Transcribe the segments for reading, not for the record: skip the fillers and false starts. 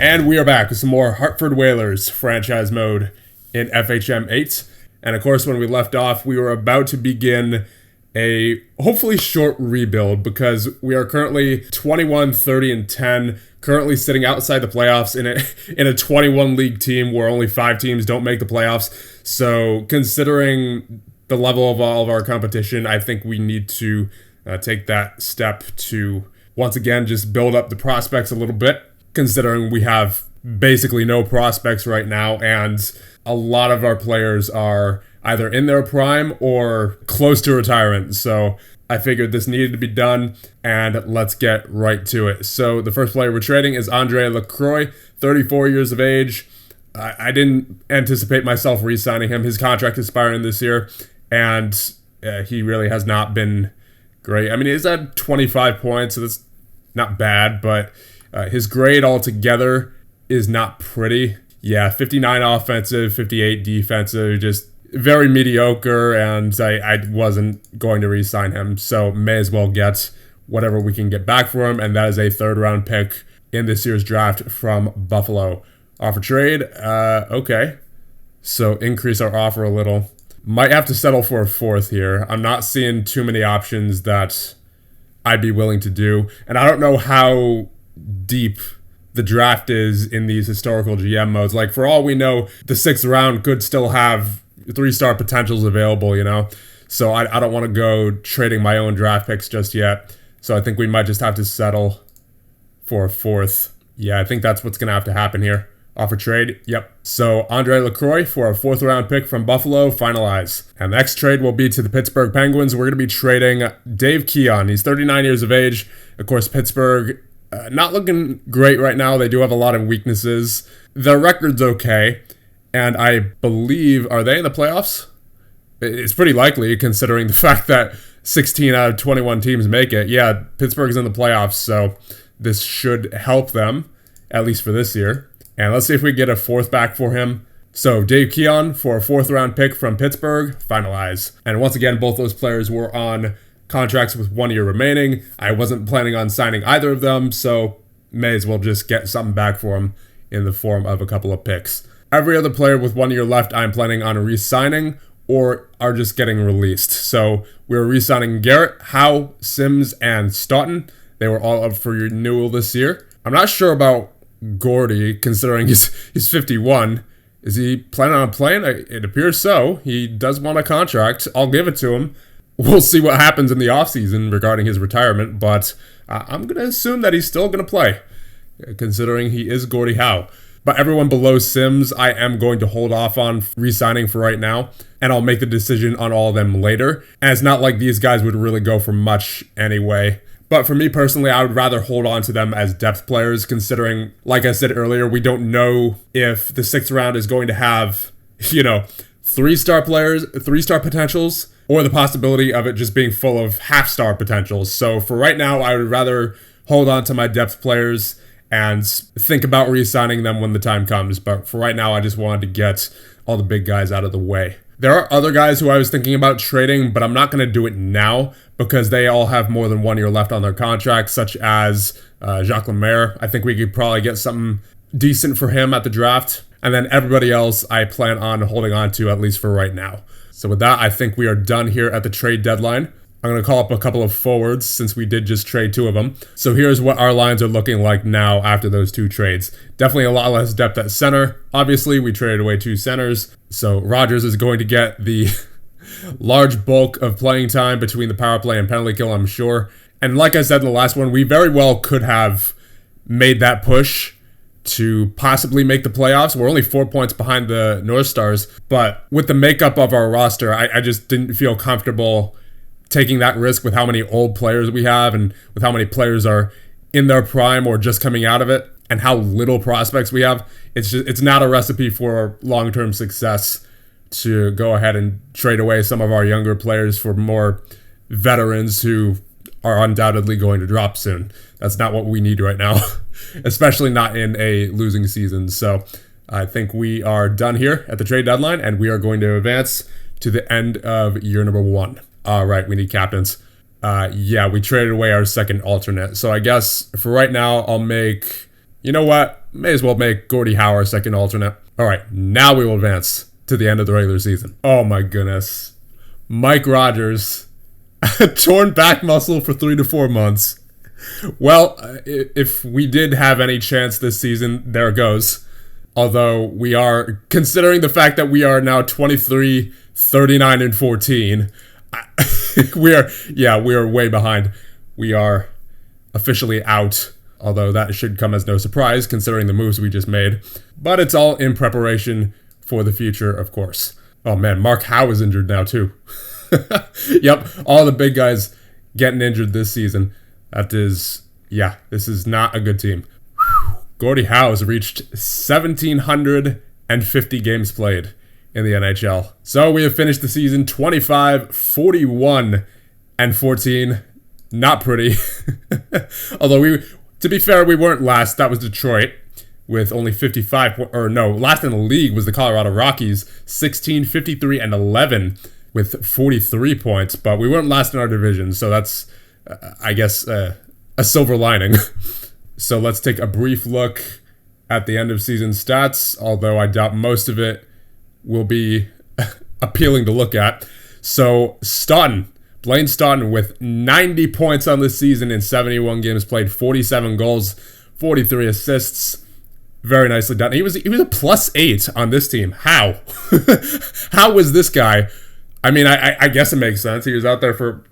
And we are back with some more Hartford Whalers franchise mode in FHM 8. And of course, when we left off, we were about to begin a hopefully short rebuild because we are currently 21, 30, and 10, currently sitting outside the playoffs in a 21 league team where only 5 teams don't make the playoffs. So considering the level of all of our competition, I think we need to take that step to once again just build up the prospects a little bit, considering we have basically no prospects right now and a lot of our players are either in their prime or close to retirement. So I figured this needed to be done, and let's get right to it. So the first player we're trading is Andre Lacroix, 34 years of age. I didn't anticipate myself re-signing him. His contract is expiring this year, and he really has not been great. I mean, he's had 25 points, so that's not bad, but his grade altogether is not pretty. Yeah, 59 offensive, 58 defensive, just very mediocre, and I wasn't going to re-sign him, so may as well get whatever we can get back for him, and that is a 3rd round pick in this year's draft from Buffalo. Offer trade, okay. So increase our offer a little. Might have to settle for a 4th here. I'm not seeing too many options that I'd be willing to do, and I don't know how deep the draft is in these historical GM modes. Like, for all we know, the 6th round could still have 3-star potentials available, you know? So I don't want to go trading my own draft picks just yet. So I think we might just have to settle for a 4th. Yeah, I think that's what's going to have to happen here. Offer trade, yep. So Andre Lacroix for a 4th round pick from Buffalo, finalize. And the next trade will be to the Pittsburgh Penguins. We're going to be trading Dave Keon. He's 39 years of age. Of course, Pittsburgh, not looking great right now. They do have a lot of weaknesses. Their record's okay. And I believe, are they in the playoffs? It's pretty likely, considering the fact that 16 out of 21 teams make it. Yeah, Pittsburgh's in the playoffs, so this should help them, at least for this year. And let's see if we get a 4th back for him. So Dave Keon for a 4th round pick from Pittsburgh, finalize. And once again, both those players were on contracts with 1 year remaining. I wasn't planning on signing either of them, so may as well just get something back for them in the form of a couple of picks. Every other player with 1 year left, I'm planning on re-signing or are just getting released. So we're re-signing Garrett, Howe, Sims, and Staunton. They were all up for renewal this year. I'm not sure about Gordie, considering he's 51. Is he planning on playing? It appears so. He does want a contract. I'll give it to him. We'll see what happens in the offseason regarding his retirement, but I'm going to assume that he's still going to play, considering he is Gordie Howe. But everyone below Sims, I am going to hold off on re-signing for right now, and I'll make the decision on all of them later. And it's not like these guys would really go for much anyway. But for me personally, I would rather hold on to them as depth players, considering, like I said earlier, we don't know if the 6th round is going to have, 3-star players, 3-star potentials, or the possibility of it just being full of half-star potentials. So for right now, I would rather hold on to my depth players and think about re-signing them when the time comes. But for right now, I just wanted to get all the big guys out of the way. There are other guys who I was thinking about trading, but I'm not going to do it now because they all have more than 1 year left on their contracts, such as Jacques Lemaire. I think we could probably get something decent for him at the draft. And then everybody else I plan on holding on to, at least for right now. So with that, I think we are done here at the trade deadline. I'm going to call up a couple of forwards since we did just trade 2 of them. So here's what our lines are looking like now after those 2 trades. Definitely a lot less depth at center. Obviously, we traded away 2 centers. So Rogers is going to get the large bulk of playing time between the power play and penalty kill, I'm sure. And like I said in the last one, we very well could have made that push to possibly make the playoffs. We're only 4 points behind the North Stars. But with the makeup of our roster, I just didn't feel comfortable taking that risk with how many old players we have and with how many players are in their prime or just coming out of it and how little prospects we have. It's not a recipe for long-term success to go ahead and trade away some of our younger players for more veterans who are undoubtedly going to drop soon. That's not what we need right now, especially not in a losing season. So I think we are done here at the trade deadline, and we are going to advance to the end of year number 1. All right, we need captains. Yeah, we traded away our second alternate. So I guess for right now, I'll make... You know what? may as well make Gordie Howe our second alternate. All right, now we will advance to the end of the regular season. Oh my goodness. Mike Rogers, torn back muscle for 3 to 4 months. Well, if we did have any chance this season, there it goes. Although we are, considering the fact that we are now 23, 39, and 14, we are way behind. We are officially out, although that should come as no surprise considering the moves we just made. But it's all in preparation for the future, of course. Oh man, Mark Howe is injured now too. Yep, all the big guys getting injured this season. This is not a good team. Gordie Howe has reached 1,750 games played in the NHL. So we have finished the season 25, 41, and 14. Not pretty. Although to be fair, we weren't last. That was Detroit with only 55, last in the league was the Colorado Rockies, 16, 53, and 11 with 43 points. But we weren't last in our division, so that's, I guess, a silver lining. So let's take a brief look at the end of season stats, although I doubt most of it will be appealing to look at. So Blaine Staunton with 90 points on this season in 71 games played, 47 goals, 43 assists. Very nicely done. He was a +8 on this team. How? How was this guy? I mean, I guess it makes sense. He was out there for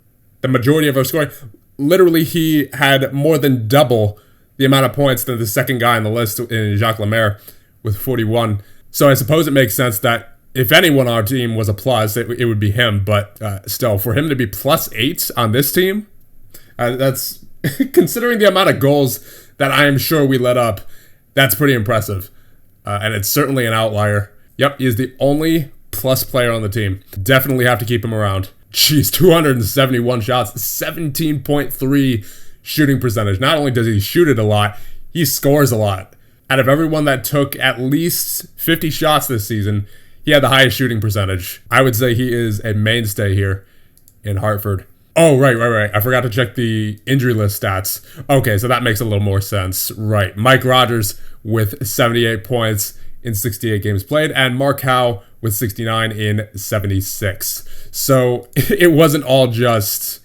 the majority of our scoring. Literally, he had more than double the amount of points than the second guy on the list in Jacques Lemaire with 41. So I suppose it makes sense that if anyone on our team was a plus, it would be him. But still, for him to be +8 on this team, that's considering the amount of goals that I am sure we let up, that's pretty impressive. And it's certainly an outlier. Yep, he is the only plus player on the team. Definitely have to keep him around. Jeez, 271 shots, 17.3 shooting percentage. Not only does he shoot it a lot, he scores a lot. Out of everyone that took at least 50 shots this season, he had the highest shooting percentage. I would say he is a mainstay here in Hartford. Oh, right. I forgot to check the injury list stats. Okay, so that makes a little more sense. Right. Mike Rogers with 78 points in 68 games played, and Mark Howe with 69 in 76. So it wasn't all just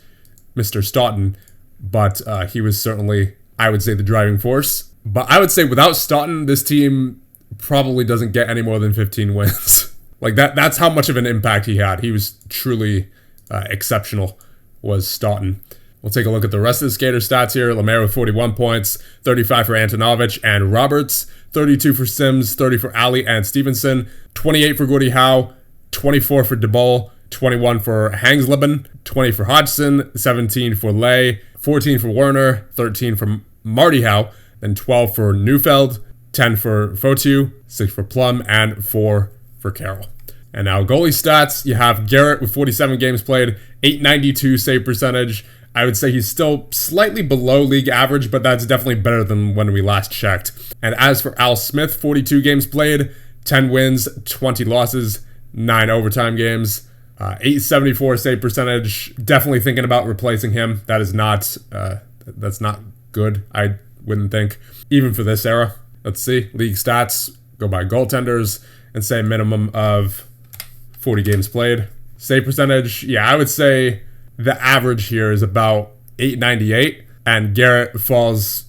Mr. Staunton, but he was certainly, I would say, the driving force. But I would say without Staunton, this team probably doesn't get any more than 15 wins. Like that's how much of an impact he had. He was truly exceptional, was Staunton. We'll take a look at the rest of the skater stats here. Lemaire with 41 points, 35 for Antonovich and Roberts, 32 for Sims, 30 for Ali and Stevenson, 28 for Gordie Howe, 24 for DeBoll, 21 for Hangsleben, 20 for Hodgson, 17 for Lay, 14 for Werner, 13 for Marty Howe, then 12 for Neufeld, 10 for Fotu, 6 for Plum, and 4 for Carroll. And now goalie stats, you have Garrett with 47 games played, 892 save percentage. I would say he's still slightly below league average, but that's definitely better than when we last checked. And as for Al Smith, 42 games played, 10 wins, 20 losses, 9 overtime games, 874 save percentage. Definitely thinking about replacing him. That is not, that's not good, I wouldn't think, even for this era. Let's see, league stats, go by goaltenders, and say minimum of 40 games played. Save percentage, yeah, I would say the average here is about 898, and Garrett falls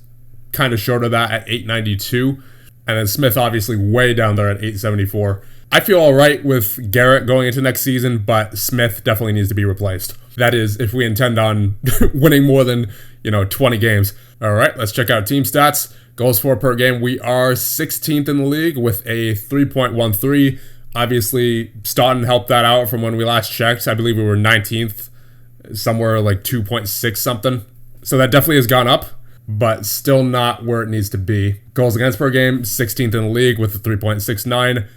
kind of short of that at 892, and then Smith obviously way down there at 874. I feel all right with Garrett going into next season, but Smith definitely needs to be replaced. That is, if we intend on winning more than 20 games. All right, let's check out team stats. Goals for per game, we are 16th in the league with a 3.13. Obviously, Staunton helped that out from when we last checked. I believe we were 19th, somewhere like 2.6 something. So that definitely has gone up, but still not where it needs to be. Goals against per game, 16th in the league with a 3.69.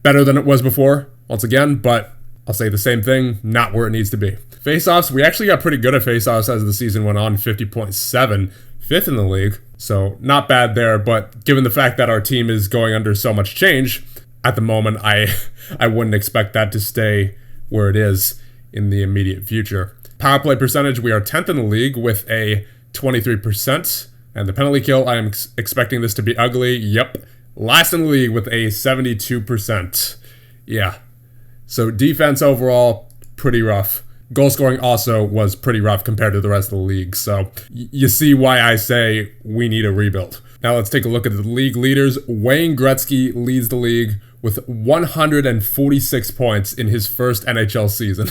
Better than it was before, once again, but I'll say the same thing, not where it needs to be. Faceoffs, we actually got pretty good at faceoffs as the season went on, 50.7, 5th in the league. So not bad there, but given the fact that our team is going under so much change, at the moment, I wouldn't expect that to stay where it is in the immediate future. Power play percentage, we are 10th in the league with a 23%, And the penalty kill, I am expecting this to be ugly. Yep. Last in the league with a 72%. Yeah. So defense overall, pretty rough. Goal scoring also was pretty rough compared to the rest of the league. So you see why I say we need a rebuild. Now let's take a look at the league leaders. Wayne Gretzky leads the league with 146 points in his first NHL season.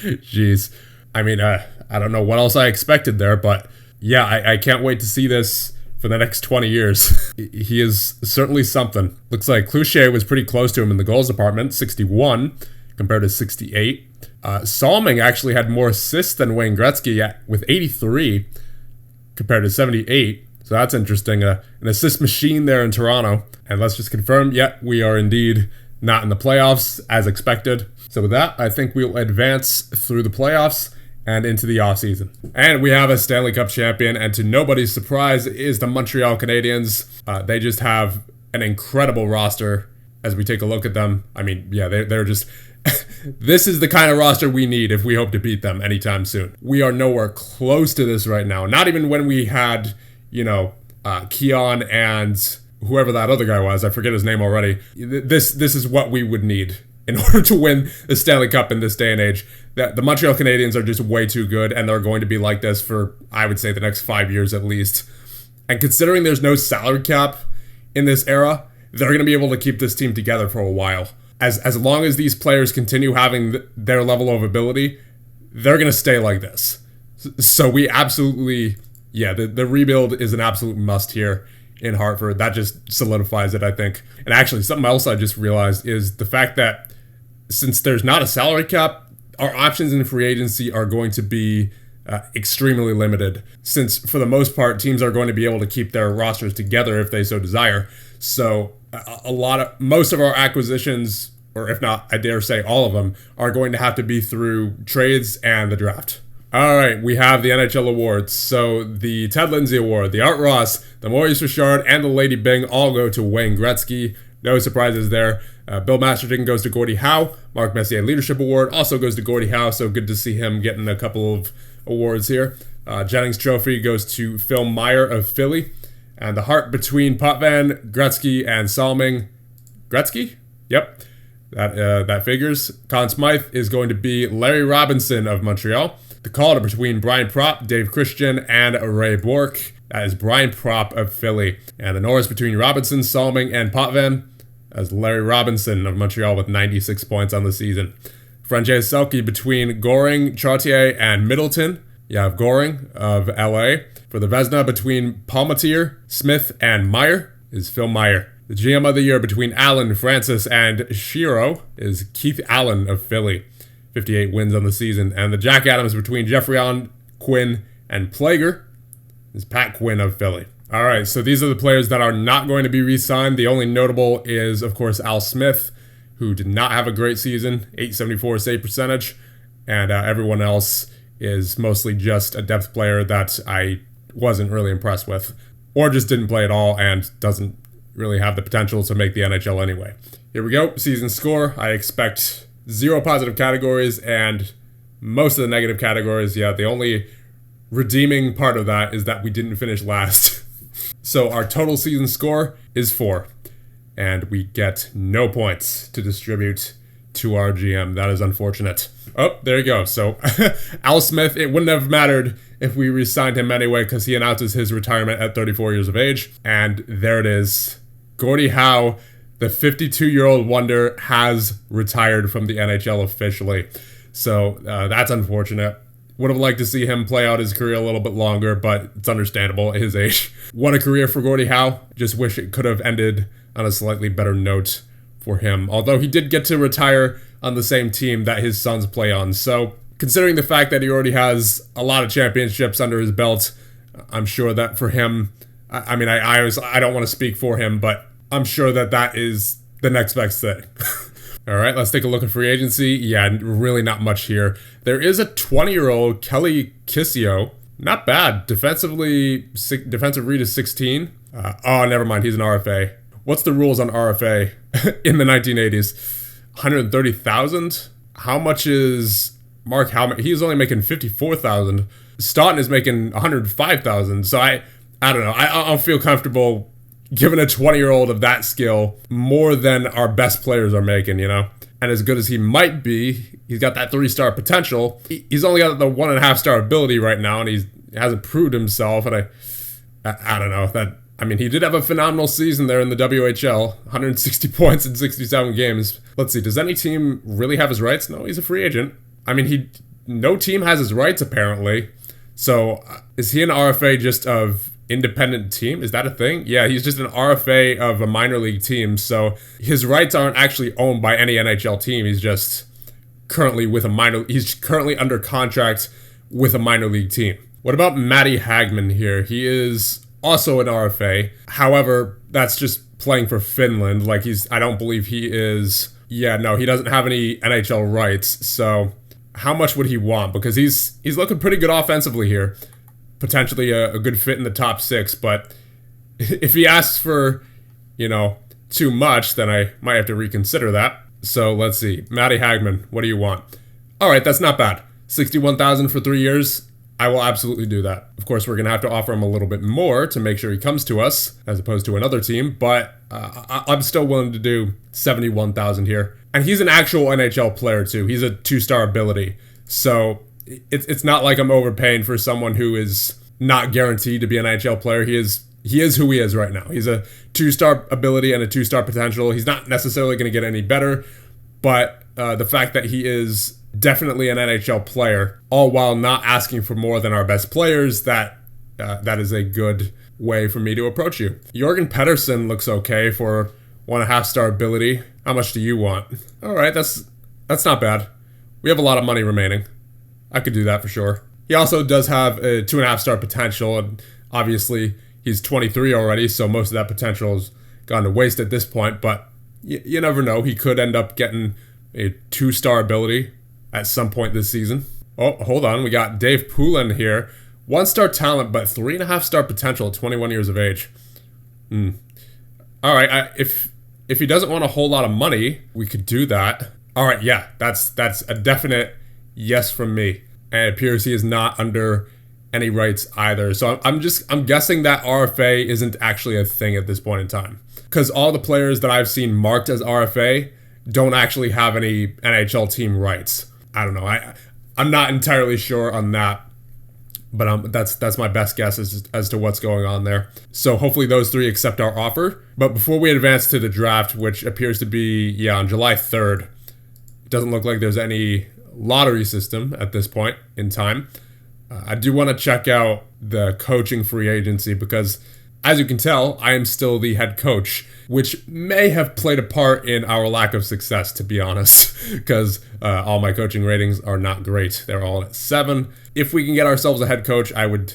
Jeez. I mean, I don't know what else I expected there, but yeah, I can't wait to see this for the next 20 years. He is certainly something. Looks like Cloutier was pretty close to him in the goals department, 61 compared to 68. Salming actually had more assists than Wayne Gretzky with 83 compared to 78. So that's interesting. An assist machine there in Toronto. And let's just confirm, we are indeed not in the playoffs as expected. So with that, I think we'll advance through the playoffs and into the offseason. And we have a Stanley Cup champion, and to nobody's surprise is the Montreal Canadiens. They just have an incredible roster as we take a look at them. I mean, yeah, they're just... This is the kind of roster we need if we hope to beat them anytime soon. We are nowhere close to this right now. Not even when we had, Keon and whoever that other guy was. I forget his name already. This is what we would need in order to win the Stanley Cup in this day and age. That the Montreal Canadiens are just way too good, and they're going to be like this for, I would say, the next 5 years at least. And considering there's no salary cap in this era, they're going to be able to keep this team together for a while. As long as these players continue having their level of ability, they're going to stay like this. So we absolutely, the rebuild is an absolute must here in Hartford. That just solidifies it, I think. And actually, something else I just realized is the fact that since there's not a salary cap, our options in free agency are going to be extremely limited, since for the most part, teams are going to be able to keep their rosters together if they so desire. So most of our acquisitions, or if not, I dare say all of them, are going to have to be through trades and the draft. All right, we have the NHL awards. So the Ted Lindsay Award, the Art Ross, the Maurice Richard, and the Lady Byng all go to Wayne Gretzky. No surprises there. Bill Masterton goes to Gordie Howe. Mark Messier Leadership Award also goes to Gordie Howe, so good to see him getting a couple of awards here. Jennings Trophy goes to Phil Meyer of Philly. And the Hart between Potvin, Gretzky, and Salming. Gretzky? Yep. That figures. Conn Smythe is going to be Larry Robinson of Montreal. The Calder between Brian Propp, Dave Christian, and Ray Bourque. That is Brian Propp of Philly. And the Norris between Robinson, Salming, and Potvin. As Larry Robinson of Montreal with 96 points on the season. Frances Selke between Goring, Chartier, and Middleton. You have Goring of LA. For the Vezina between Palmatier, Smith, and Meyer is Phil Meyer. The GM of the Year between Allen, Francis, and Shiro is Keith Allen of Philly. 58 wins on the season. And the Jack Adams between Jeffrey Allen, Quinn, and Plager is Pat Quinn of Philly. All right, so these are the players that are not going to be re-signed. The only notable is, of course, Al Smith, who did not have a great season, .874 save percentage, and everyone else is mostly just a depth player that I wasn't really impressed with, or just didn't play at all and doesn't really have the potential to make the NHL anyway. Here we go, season score. I expect 0 positive categories and most of the negative categories. Yeah, the only redeeming part of that is that we didn't finish last. So our total season score is 4, and we get no points to distribute to our GM. That is unfortunate. Oh, there you go. So Al Smith, it wouldn't have mattered if we re-signed him anyway, because he announces his retirement at 34 years of age. And there it is. Gordie Howe, the 52-year-old wonder, has retired from the NHL officially. So that's unfortunate. Would have liked to see him play out his career a little bit longer, but it's understandable at his age. What a career for Gordie Howe. Just wish it could have ended on a slightly better note for him. Although he did get to retire on the same team that his sons play on. So considering the fact that he already has a lot of championships under his belt, I'm sure that for him, I don't want to speak for him, but I'm sure that is the next best thing. All right, let's take a look at free agency. Yeah, really not much here. There is a 20-year-old Kelly Kissio. Not bad. Defensive read is 16. Never mind. He's an RFA. What's the rules on RFA in the 1980s? 130,000? How much is Mark Howman? He's only making 54,000. Staunton is making 105,000. So I I don't know. I don't feel comfortable giving a 20-year-old of that skill more than our best players are making, you know? And as good as he might be, he's got that 3-star potential. He's only got the 1.5-star ability right now, and he hasn't proved himself. And I don't know. He did have a phenomenal season there in the WHL, 160 points in 67 games. Let's see, does any team really have his rights? No, he's a free agent. No team has his rights, apparently. So, is he an RFA just of independent team? Is that a thing? Yeah, he's just an RFA of a minor league team. So, his rights aren't actually owned by any NHL team. He's just currently he's currently under contract with a minor league team. What about Matty Hagman here? He is also an RFA. However, that's just playing for Finland. I don't believe he is. Yeah, no, he doesn't have any NHL rights. So, how much would he want? Because he's looking pretty good offensively here. Potentially a good fit in the top 6. But if he asks for, too much, then I might have to reconsider that. So, let's see. Matty Hagman, what do you want? All right, that's not bad. $61,000 for 3 years. I will absolutely do that. Of course, we're going to have to offer him a little bit more to make sure he comes to us, as opposed to another team, but I'm still willing to do $71,000 here. And he's an actual NHL player, too. He's a 2-star ability. So it's not like I'm overpaying for someone who is not guaranteed to be an NHL player. He is who he is right now. He's a 2-star ability and a 2-star potential. He's not necessarily going to get any better, but the fact that he is definitely an NHL player, all while not asking for more than our best players, that is a good way for me to approach you. Jorgen Pettersson looks okay for 1.5-star ability. How much do you want? All right, that's not bad. We have a lot of money remaining. I could do that for sure. He also does have a 2.5-star potential, and obviously he's 23 already, so most of that potential has gone to waste at this point, but you never know. He could end up getting a 2-star ability at some point this season. Oh, hold on. We got Dave Poulin here. 1-star talent, but 3.5-star potential at 21 years of age. All right, if he doesn't want a whole lot of money, we could do that. All right, yeah, that's a definite yes from me. And it appears he is not under any rights either. So I'm guessing that RFA isn't actually a thing at this point in time. Because all the players that I've seen marked as RFA don't actually have any NHL team rights. I don't know. I'm not entirely sure on that, but that's my best guess as to what's going on there. So hopefully those 3 accept our offer. But before we advance to the draft, which appears to be on July 3rd, it doesn't look like there's any lottery system at this point in time. I do want to check out the coaching free agency because, as you can tell, I am still the head coach, which may have played a part in our lack of success, to be honest, because all my coaching ratings are not great. They're all at 7. If we can get ourselves a head coach, I would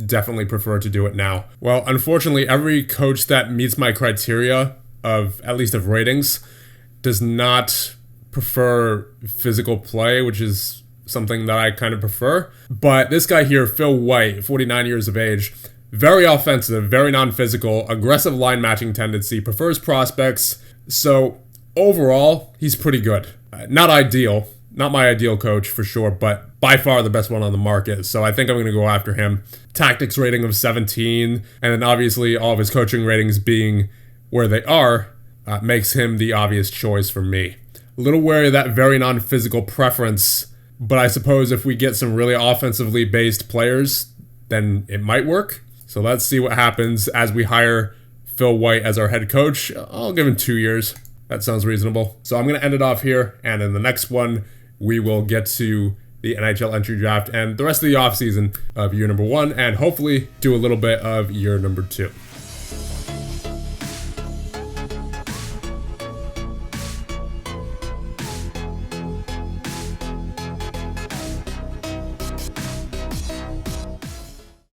definitely prefer to do it now. Well, unfortunately, every coach that meets my criteria at least of ratings does not prefer physical play, which is something that I kind of prefer. But this guy here, Phil White, 49 years of age, very offensive, very non-physical, aggressive line matching tendency, prefers prospects. So overall, he's pretty good. Not ideal, not my ideal coach for sure, but by far the best one on the market. So I think I'm going to go after him. Tactics rating of 17, and then obviously all of his coaching ratings being where they are, makes him the obvious choice for me. A little wary of that very non-physical preference, but I suppose if we get some really offensively based players, then it might work. So let's see what happens as we hire Phil White as our head coach. I'll give him 2 years. That sounds reasonable. So I'm going to end it off here, and in the next one, we will get to the NHL entry draft and the rest of the offseason of year number 1, and hopefully do a little bit of year number 2.